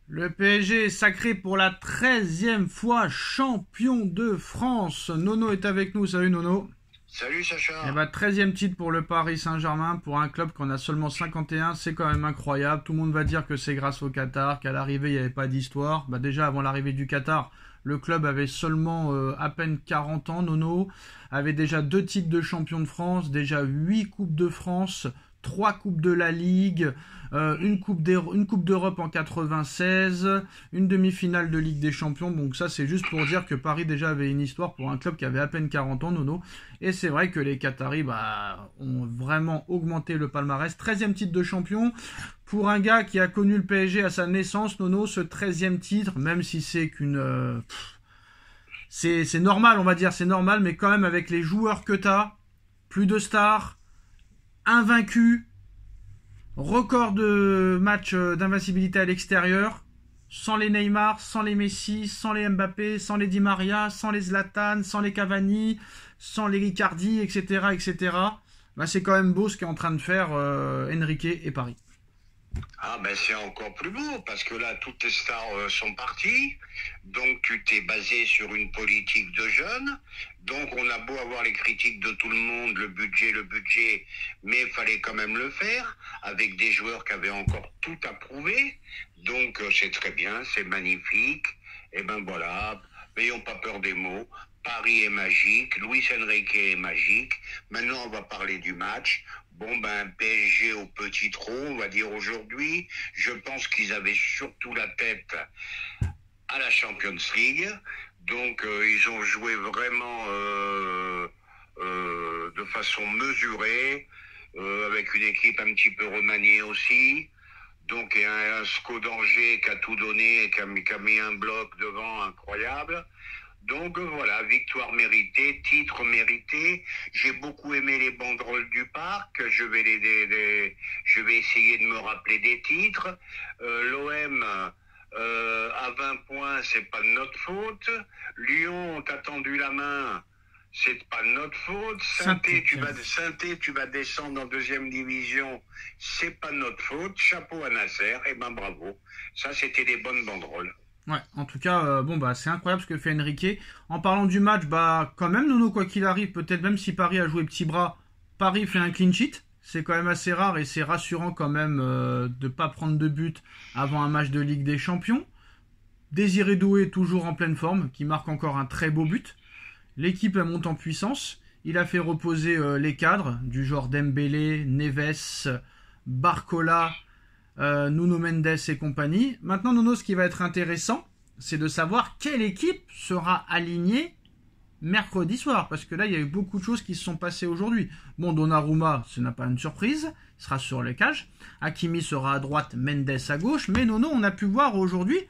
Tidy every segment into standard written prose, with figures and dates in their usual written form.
Le PSG est sacré pour la 13e fois champion de France. Nono est avec nous. Salut Nono. Salut Et Sacha. 13e titre pour le Paris Saint-Germain, pour un club qu'on a seulement 51, c'est quand même incroyable. Tout le monde va dire que c'est grâce au Qatar, qu'à l'arrivée il n'y avait pas d'histoire. Déjà avant l'arrivée du Qatar, le club avait seulement à peine 40 ans, Nono, avait déjà 2 titres de champion de France, déjà 8 coupes de France, 3 coupes de la Ligue, une coupe d'Europe en 96, une demi-finale de Ligue des Champions. Donc ça c'est juste pour dire que Paris déjà avait une histoire pour un club qui avait à peine 40 ans, Nono. Et c'est vrai que les Qataris ont vraiment augmenté le palmarès. 13e titre de champion pour un gars qui a connu le PSG à sa naissance, Nono, ce 13e titre, même si c'est qu'une... c'est normal, on va dire, c'est normal, mais quand même avec les joueurs que t'as, plus de stars, invaincu, record de matchs d'invincibilité à l'extérieur, sans les Neymar, sans les Messi, sans les Mbappé, sans les Di Maria, sans les Zlatan, sans les Cavani, sans les Icardi, etc., etc. C'est quand même beau ce qu'est en train de faire Enrique et Paris. Ah ben c'est encore plus beau parce que là toutes les stars sont parties, donc tu t'es basé sur une politique de jeunes, donc on a beau avoir les critiques de tout le monde, le budget, mais il fallait quand même le faire avec des joueurs qui avaient encore tout à prouver, donc c'est très bien, c'est magnifique, et ben voilà, n'ayons pas peur des mots. Paris est magique, Luis Enrique est magique. Maintenant, on va parler du match. Bon, PSG au petit trot, on va dire aujourd'hui. Je pense qu'ils avaient surtout la tête à la Champions League. Donc, ils ont joué vraiment de façon mesurée, avec une équipe un petit peu remaniée aussi. Donc, il y a un SCO d'Angers qui a tout donné et qui a mis un bloc devant incroyable. Donc voilà, victoire méritée, titre mérité. J'ai beaucoup aimé les banderoles du parc. Je vais essayer de me rappeler des titres. L'OM à 20 points, c'est pas de notre faute. Lyon t'a tendu la main, c'est pas de notre faute. Saint-Étienne, tu vas descendre en deuxième division, c'est pas de notre faute. Chapeau à Nasser, et bravo. Ça, c'était des bonnes banderoles. Ouais, en tout cas, c'est incroyable ce que fait Enrique. En parlant du match, quand même, Nono, quoi qu'il arrive, peut-être même si Paris a joué petit bras, Paris fait un clean sheet. C'est quand même assez rare et c'est rassurant quand même de pas prendre de but avant un match de Ligue des Champions. Désiré Doué toujours en pleine forme, qui marque encore un très beau but. L'équipe elle monte en puissance. Il a fait reposer les cadres du genre Dembélé, Neves, Barcola, Nuno Mendes et compagnie. Maintenant, Nono, ce qui va être intéressant, c'est de savoir quelle équipe sera alignée mercredi soir. Parce que là, il y a eu beaucoup de choses qui se sont passées aujourd'hui. Bon, Donnarumma, ce n'est pas une surprise, il sera sur les cages. Hakimi sera à droite, Mendes à gauche. Mais Nono, on a pu voir aujourd'hui,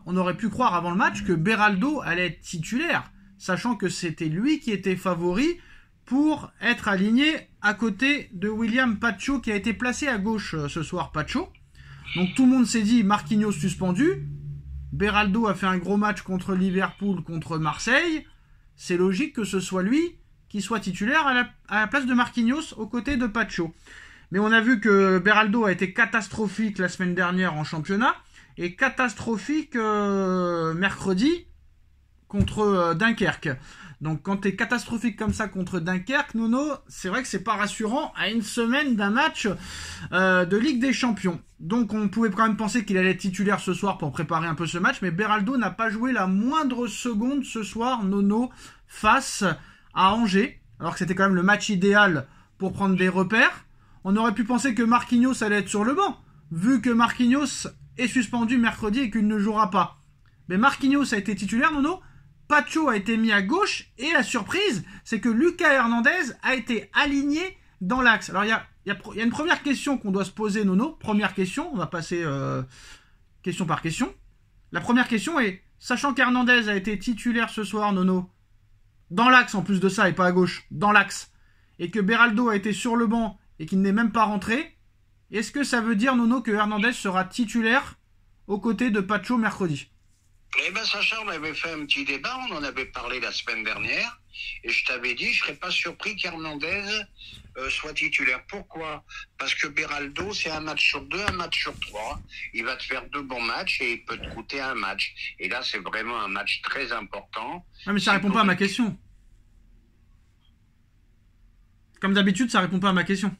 on aurait pu croire avant le match que Beraldo allait être titulaire, sachant que c'était lui qui était favori pour être aligné à côté de William Pacho qui a été placé à gauche ce soir, Pacho. Donc tout le monde s'est dit Marquinhos suspendu. Beraldo a fait un gros match contre Liverpool, contre Marseille. C'est logique que ce soit lui qui soit titulaire à la place de Marquinhos aux côtés de Pacho. Mais on a vu que Beraldo a été catastrophique la semaine dernière en championnat et catastrophique mercredi contre Dunkerque. Donc quand t'es catastrophique comme ça contre Dunkerque, Nono, c'est vrai que c'est pas rassurant à une semaine d'un match de Ligue des Champions. Donc on pouvait quand même penser qu'il allait être titulaire ce soir pour préparer un peu ce match, mais Beraldo n'a pas joué la moindre seconde ce soir, Nono, face à Angers, alors que c'était quand même le match idéal pour prendre des repères. On aurait pu penser que Marquinhos allait être sur le banc, vu que Marquinhos est suspendu mercredi et qu'il ne jouera pas. Mais Marquinhos a été titulaire, Nono. Pacho a été mis à gauche et la surprise, c'est que Lucas Hernandez a été aligné dans l'axe. Alors il y a une première question qu'on doit se poser, Nono. Première question, on va passer question par question. La première question est, sachant qu'Hernandez a été titulaire ce soir, Nono, dans l'axe en plus de ça et pas à gauche, dans l'axe, et que Beraldo a été sur le banc et qu'il n'est même pas rentré, est-ce que ça veut dire, Nono, que Hernandez sera titulaire aux côtés de Pacho mercredi ? Eh ben Sacha, on avait fait un petit débat, on en avait parlé la semaine dernière, et je t'avais dit, je serais pas surpris qu'Hernandez soit titulaire. Pourquoi? Parce que Beraldo, c'est un match sur deux, un match sur trois. Il va te faire deux bons matchs et il peut te coûter un match. Et là, c'est vraiment un match très important. Ah, mais ça répond pas à ma question. Comme d'habitude, ça répond pas à ma question.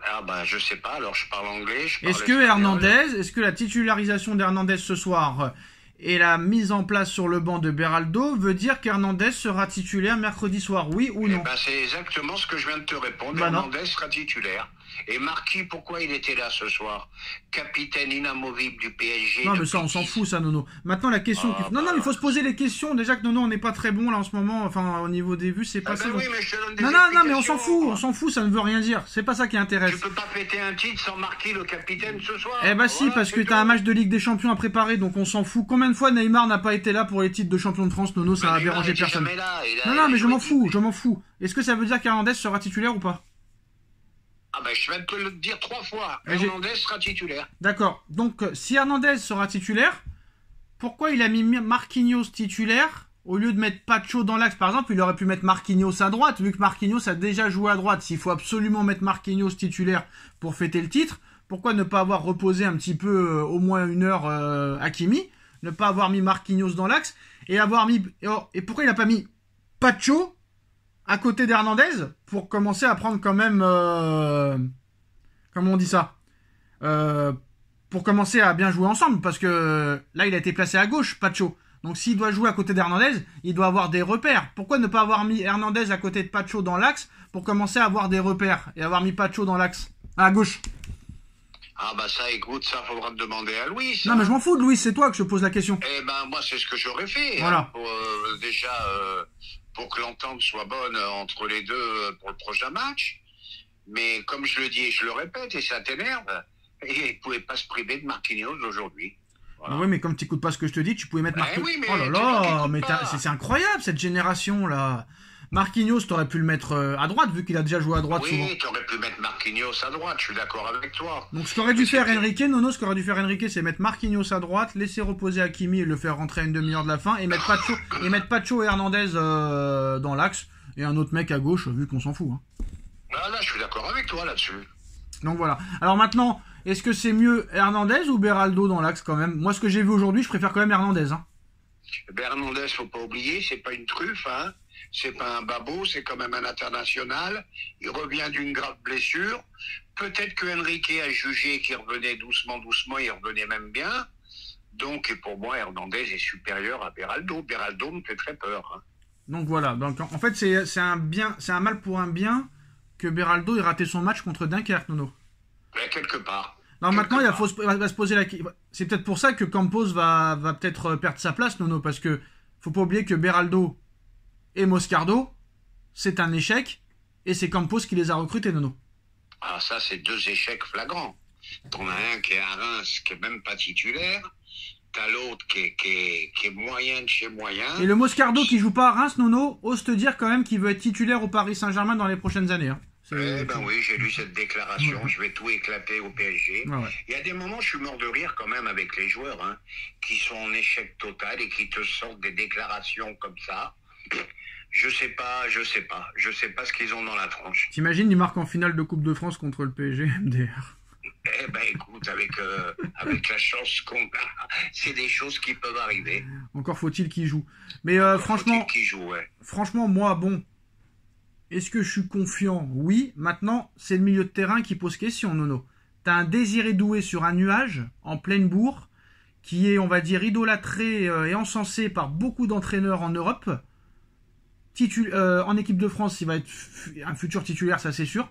Ah ben, je sais pas, alors je parle anglais, je parle Est-ce que Hernandez, est-ce que la titularisation d'Hernandez ce soir et la mise en place sur le banc de Beraldo veut dire qu'Hernandez sera titulaire mercredi soir, oui ou non? Eh ben, c'est exactement ce que je viens de te répondre. Bah non. Hernandez sera titulaire. Et Marquis, pourquoi il était là ce soir? Capitaine inamovible du PSG. Non, mais ça, on s'en fout, ça, Nono. Maintenant, la question. Non, il faut se poser les questions. Déjà que Nono, on n'est pas très bon là en ce moment. Enfin, au niveau des vues, c'est pas ça. Oui, mais je te donne des non, mais on s'en fout, ça ne veut rien dire. C'est pas ça qui intéresse. Tu peux pas péter un titre sans Marquis, le capitaine, ce soir. Eh bah si, parce que t'as un match de Ligue des Champions à préparer, donc on s'en fout. Combien de fois Neymar n'a pas été là pour les titres de champion de France, Nono? Ça a dérangé personne. Non, mais je m'en fous. Est-ce que ça veut dire qu'Hernandez sera titulaire ou pas? Ah ben, je viens de te le dire 3 fois. Hernandez sera titulaire. D'accord. Donc, si Hernandez sera titulaire, pourquoi il a mis Marquinhos titulaire au lieu de mettre Pacho dans l'axe? Par exemple, il aurait pu mettre Marquinhos à droite, vu que Marquinhos a déjà joué à droite. S'il faut absolument mettre Marquinhos titulaire pour fêter le titre, pourquoi ne pas avoir reposé un petit peu, au moins une heure, Hakimi, ne pas avoir mis Marquinhos dans l'axe, et avoir mis... Et pourquoi il n'a pas mis Pacho à côté d'Hernandez pour commencer à prendre quand même... comment on dit ça, pour commencer à bien jouer ensemble, parce que là il a été placé à gauche, Pacho. Donc s'il doit jouer à côté d'Hernandez, il doit avoir des repères. Pourquoi ne pas avoir mis Hernandez à côté de Pacho dans l'axe pour commencer à avoir des repères et avoir mis Pacho dans l'axe à gauche? Ah bah ça, écoute, ça faudra te demander à Louis. Non mais je m'en fous de Louis, c'est toi que je pose la question. Eh ben moi c'est ce que j'aurais fait. Voilà. Hein, pour, déjà pour que l'entente soit bonne entre les deux pour le prochain match. Mais comme je le dis et je le répète, et ça t'énerve, il ne pouvait pas se priver de Marquinhos aujourd'hui. Voilà. Ah oui, mais comme tu n'écoutes pas ce que je te dis, tu pouvais mettre Marquinhos. Oui, mais oh là là, mais c'est incroyable cette génération là. Marquinhos, t'aurais pu le mettre à droite, vu qu'il a déjà joué à droite souvent. Oui, t'aurais pu mettre Marquinhos à droite, je suis d'accord avec toi. Donc ce qu'aurait dû faire Enrique, Nono, ce qu'aurait dû faire Enrique, c'est mettre Marquinhos à droite, laisser reposer Hakimi et le faire rentrer à une demi-heure de la fin, et mettre Pacho et Hernandez dans l'axe, et un autre mec à gauche, vu qu'on s'en fout. Hein. Ah, là, je suis d'accord avec toi là-dessus. Donc voilà. Alors maintenant, est-ce que c'est mieux Hernandez ou Beraldo dans l'axe quand même? Moi, ce que j'ai vu aujourd'hui, je préfère quand même Hernandez. Hein. Hernandez, faut pas oublier, c'est pas une truffe, hein. C'est pas un babot, c'est quand même un international. Il revient d'une grave blessure. Peut-être que Enrique a jugé qu'il revenait doucement, il revenait même bien. Donc, et pour moi, Hernandez est supérieur à Beraldo. Beraldo me fait très peur. Hein. Donc voilà. Donc en fait, c'est un mal pour un bien que Beraldo ait raté son match contre Dunkerque, Nono. Mais quelque part. Alors maintenant, il va se poser la question. C'est peut-être pour ça que Campos va peut-être perdre sa place, Nono, parce que faut pas oublier que Beraldo et Moscardo, c'est un échec, et c'est Campos qui les a recrutés, Nono. Ah, ça, c'est 2 échecs flagrants. T'en as un qui est à Reims, qui est même pas titulaire. T'as l'autre qui est moyen de chez moyen. Et le Moscardo qui joue pas à Reims, Nono, ose te dire quand même qu'il veut être titulaire au Paris Saint-Germain dans les prochaines années. Hein. Eh ben oui, j'ai lu cette déclaration, ouais. Je vais tout éclater au PSG. Ouais. Il y a des moments, je suis mort de rire quand même avec les joueurs, hein, qui sont en échec total et qui te sortent des déclarations comme ça. Je sais pas ce qu'ils ont dans la tronche. T'imagines, ils marquent en finale de Coupe de France contre le PSG, MDR. Eh ben écoute, avec la chance qu'on a, c'est des choses qui peuvent arriver. Encore faut-il qu'ils jouent. Mais franchement, ouais. Franchement, moi, bon, est-ce que je suis confiant? Oui. Maintenant, c'est le milieu de terrain qui pose question, Nono. T'as un Désiré Doué sur un nuage, en pleine bourre, qui est, on va dire, idolâtré et encensé par beaucoup d'entraîneurs en Europe. En équipe de France, il va être un futur titulaire, ça c'est sûr.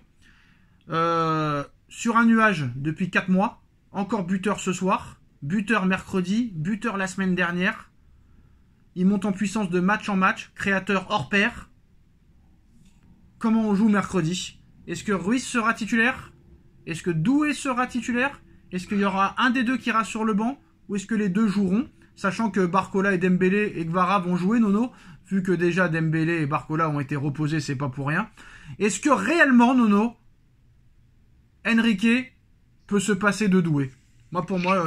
Sur un nuage depuis 4 mois. Encore buteur ce soir. Buteur mercredi. Buteur la semaine dernière. Il monte en puissance de match en match. Créateur hors pair. Comment on joue mercredi? Est-ce que Ruiz sera titulaire? Est-ce que Doué sera titulaire? Est-ce qu'il y aura un des deux qui ira sur le banc? Ou est-ce que les deux joueront? Sachant que Barcola et Dembélé et Gvara vont jouer, Nono. Vu que déjà Dembélé et Barcola ont été reposés, c'est pas pour rien. Est-ce que réellement, Nono, Enrique peut se passer de Doué? Moi, pour moi,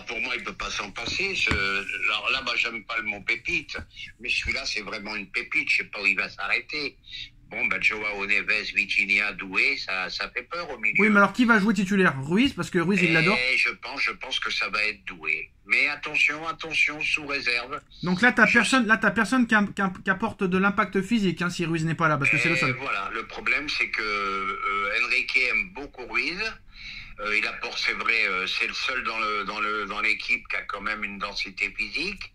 pour moi, il peut pas s'en passer. Alors là, moi, j'aime pas le mot pépite, mais celui-là, c'est vraiment une pépite. Je sais pas où il va s'arrêter. Bon, Joao Neves, Vitinha, Doué, ça fait peur au milieu. Oui, mais alors qui va jouer titulaire? Ruiz, parce que Ruiz, il l'adore. Je pense que ça va être Doué. Mais attention, sous réserve. Donc là, t'as personne qui apporte de l'impact physique, hein, si Ruiz n'est pas là, parce que c'est le seul. Voilà, le problème, c'est que Enrique aime beaucoup Ruiz. Il apporte, c'est vrai, c'est le seul dans l'équipe qui a quand même une densité physique.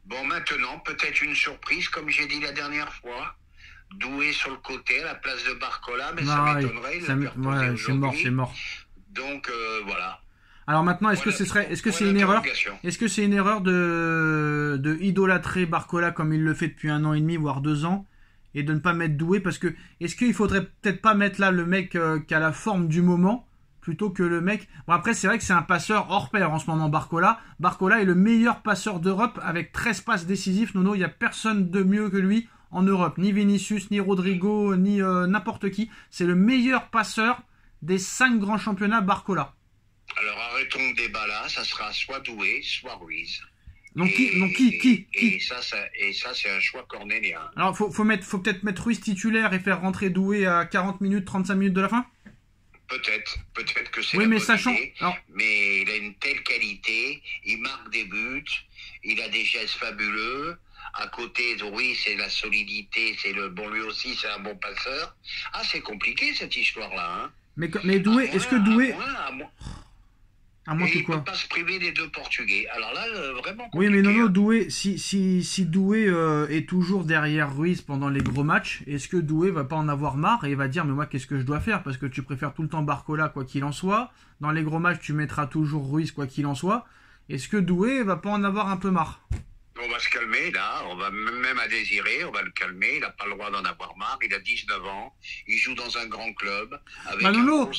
Bon, maintenant, peut-être une surprise, comme j'ai dit la dernière fois. Doué sur le côté à la place de Barcola, mais ça m'étonnerait. C'est mort. Donc voilà. Alors maintenant, est-ce que c'est une erreur? Est-ce que c'est une erreur de idolâtrer Barcola comme il le fait depuis 1 an et demi, voire 2 ans, et de ne pas mettre Doué? Parce que est-ce qu'il faudrait peut-être pas mettre là le mec qui a la forme du moment plutôt que le mec... Bon, après, c'est vrai que c'est un passeur hors pair en ce moment, Barcola. Barcola est le meilleur passeur d'Europe avec 13 passes décisives. Nono, il n'y a personne de mieux que lui en Europe. Ni Vinicius, ni Rodrigo, ni n'importe qui. C'est le meilleur passeur des 5 grands championnats, Barcola. Alors arrêtons le débat là. Ça sera soit Doué, soit Ruiz. Donc qui Et ça, c'est un choix cornélien. Alors, faut peut-être mettre Ruiz titulaire et faire rentrer Doué à 40 minutes, 35 minutes de la fin? Peut-être que c'est oui, la mais bonne sachant... idée, mais il a une telle qualité, il marque des buts, il a des gestes fabuleux. À côté de Ruiz, c'est la solidité, lui aussi, c'est un bon passeur. Ah, c'est compliqué cette histoire-là. Hein. Mais Doué, est-ce que Doué... À moins que il quoi? ne peut pas se priver des 2 Portugais. Alors là, vraiment compliqué. Oui, mais non, Doué, si Doué est toujours derrière Ruiz pendant les gros matchs, est-ce que Doué va pas en avoir marre et va dire, mais moi, qu'est-ce que je dois faire? Parce que tu préfères tout le temps Barcola, quoi qu'il en soit. Dans les gros matchs, tu mettras toujours Ruiz, quoi qu'il en soit. Est-ce que Doué va pas en avoir un peu marre? On va se calmer, là. On va même à Désiré, on va le calmer. Il n'a pas le droit d'en avoir marre. Il a 19 ans. Il joue dans un grand club. Avec bah non,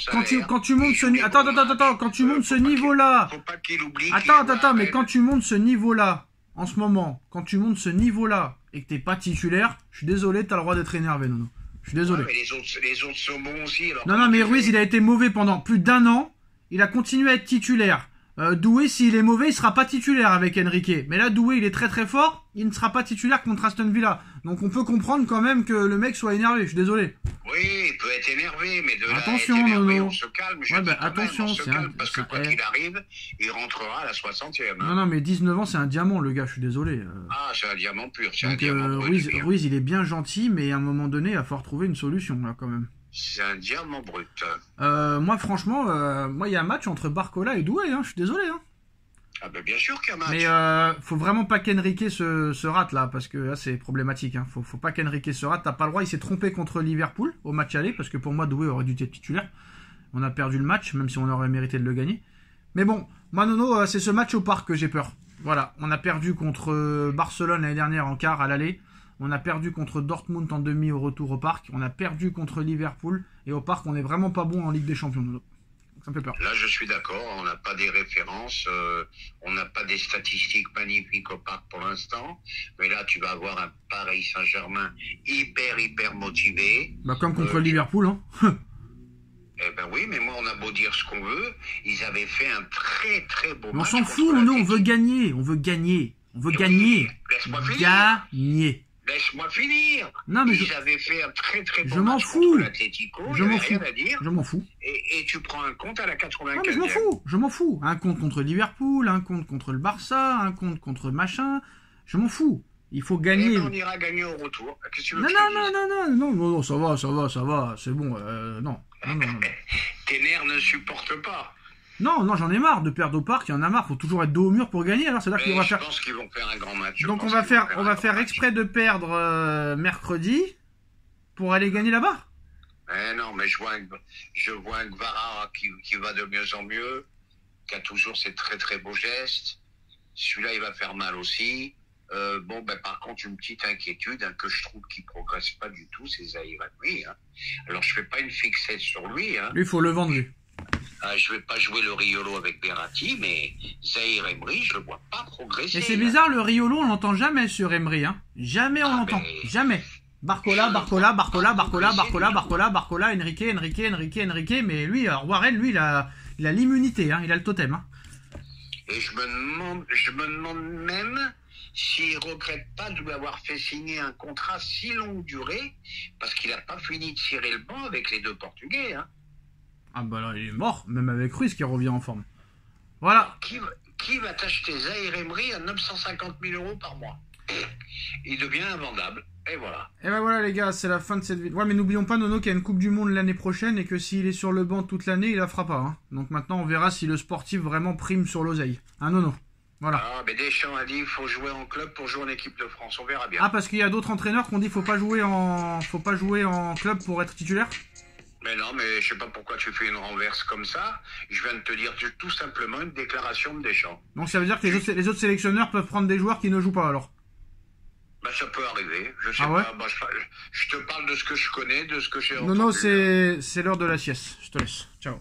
quand tu montes ce niveau... Attends, quand tu montes ce niveau-là... Faut pas qu'il oublie... Attends, mais quand tu montes ce niveau-là, en ce moment, quand tu montes ce niveau-là, et que t'es pas titulaire, je suis désolé, t'as le droit d'être énervé, Nono. Je suis désolé. Ouais, mais les autres sont bons aussi. Alors non, mais Ruiz, il a été mauvais pendant plus d'1 an. Il a continué à être titulaire. Doué, s'il est mauvais, il sera pas titulaire avec Enrique. Mais là, Doué, il est très très fort. Il ne sera pas titulaire contre Aston Villa. Donc on peut comprendre quand même que le mec soit énervé. Je suis désolé. Oui, il peut être énervé, mais de là attention, à être énervé, Nono. on se calme. Attention, on se calme parce que quoi qu'il arrive, il rentrera à la 60e. Hein. Non, mais 19 ans, c'est un diamant, le gars. Je suis désolé. Ah, c'est un diamant pur. Donc Ruiz, il est bien gentil, mais à un moment donné, il va falloir trouver une solution là quand même. C'est un diamant brut. Moi, franchement, il y a un match entre Barcola et Doué. Je suis désolé. Ah ben bien sûr qu'il y a un match. Mais faut vraiment pas qu'Enrique se rate là, parce que là c'est problématique. Faut pas qu'Enrique se rate. T'as pas le droit. Il s'est trompé contre Liverpool au match aller, parce que pour moi Doué aurait dû être titulaire. On a perdu le match, même si on aurait mérité de le gagner. Mais bon, moi Nono, c'est ce match au parc que j'ai peur. Voilà, on a perdu contre Barcelone l'année dernière en quart à l'aller. On a perdu contre Dortmund en demi au retour au parc. On a perdu contre Liverpool. Et au parc, on est vraiment pas bon en Ligue des Champions, Nono. Ça me fait peur. Là, je suis d'accord. On n'a pas des références. On n'a pas des statistiques magnifiques au parc pour l'instant. Mais là, tu vas avoir un Paris Saint-Germain hyper motivé. Bah, comme contre Liverpool, hein. Eh ben oui, mais moi, on a beau dire ce qu'on veut. Ils avaient fait un très beau match. On s'en fout, Nono. On veut gagner. Laisse-moi finir. Gagner. Laisse-moi finir. Non, mais ils avaient fait un très bon match contre l'Atlético. Je m'en fous. Rien à dire. Je m'en fous. Et tu prends un compte à la 95e. Non, mais je m'en fous. Un compte contre Liverpool, un compte contre le Barça, un compte contre machin. Je m'en fous. Il faut gagner. Et on ira gagner au retour. Qu'est-ce que tu veux non, ça va. C'est bon. Non. Tes nerfs ne supportent pas. Non, j'en ai marre de perdre au parc, il y en a marre, faut toujours être dos au mur pour gagner, alors c'est là qu'on va faire... Je pense qu'ils vont faire un grand match. Donc on va faire exprès de perdre mercredi pour aller gagner là-bas. Non, mais je vois un Gvara qui va de mieux en mieux, qui a toujours ses très beaux gestes. Celui-là, il va faire mal aussi. Par contre, une petite inquiétude que je trouve qu'il progresse pas du tout, c'est Zahir Emery. Alors, je fais pas une fixette sur lui. Lui, il faut le vendre, lui. Je vais pas jouer le Riolo avec Berratti, mais Zahir Emery, je le vois pas progresser. Et c'est bizarre, le Riolo, on l'entend jamais sur Emery. Jamais on l'entend. Jamais. Barcola, Enrique, mais lui, Warren, lui, il a l'immunité, il a le totem. Et je me demande même s'il ne regrette pas de lui avoir fait signer un contrat si longue durée, parce qu'il n'a pas fini de cirer le banc avec les deux Portugais. Hein. Ah bah là, il est mort, même avec Ruiz qui revient en forme. Voilà. Qui va t'acheter Zaïre Emery à 950 000 euros par mois? Il devient invendable. Et voilà. Et ben voilà les gars, c'est la fin de cette vidéo. Ouais, mais n'oublions pas Nono qu'il y a une Coupe du Monde l'année prochaine et que s'il est sur le banc toute l'année, il la fera pas. Hein. Donc maintenant, on verra si le sportif vraiment prime sur l'oseille. Hein Nono? Voilà. Ah, mais Deschamps a dit qu'il faut jouer en club pour jouer en équipe de France. On verra bien. Ah, parce qu'il y a d'autres entraîneurs qui ont dit faut pas jouer en club pour être titulaire? Mais non, mais je sais pas pourquoi tu fais une renverse comme ça. Je viens de te dire tout simplement une déclaration de Deschamps. Donc ça veut dire que les autres sélectionneurs peuvent prendre des joueurs qui ne jouent pas alors? Bah, ça peut arriver. Je sais ouais pas. Bah, je te parle de ce que je connais, de ce que j'ai entendu. Nono, c'est l'heure de la sieste. Je te laisse. Ciao.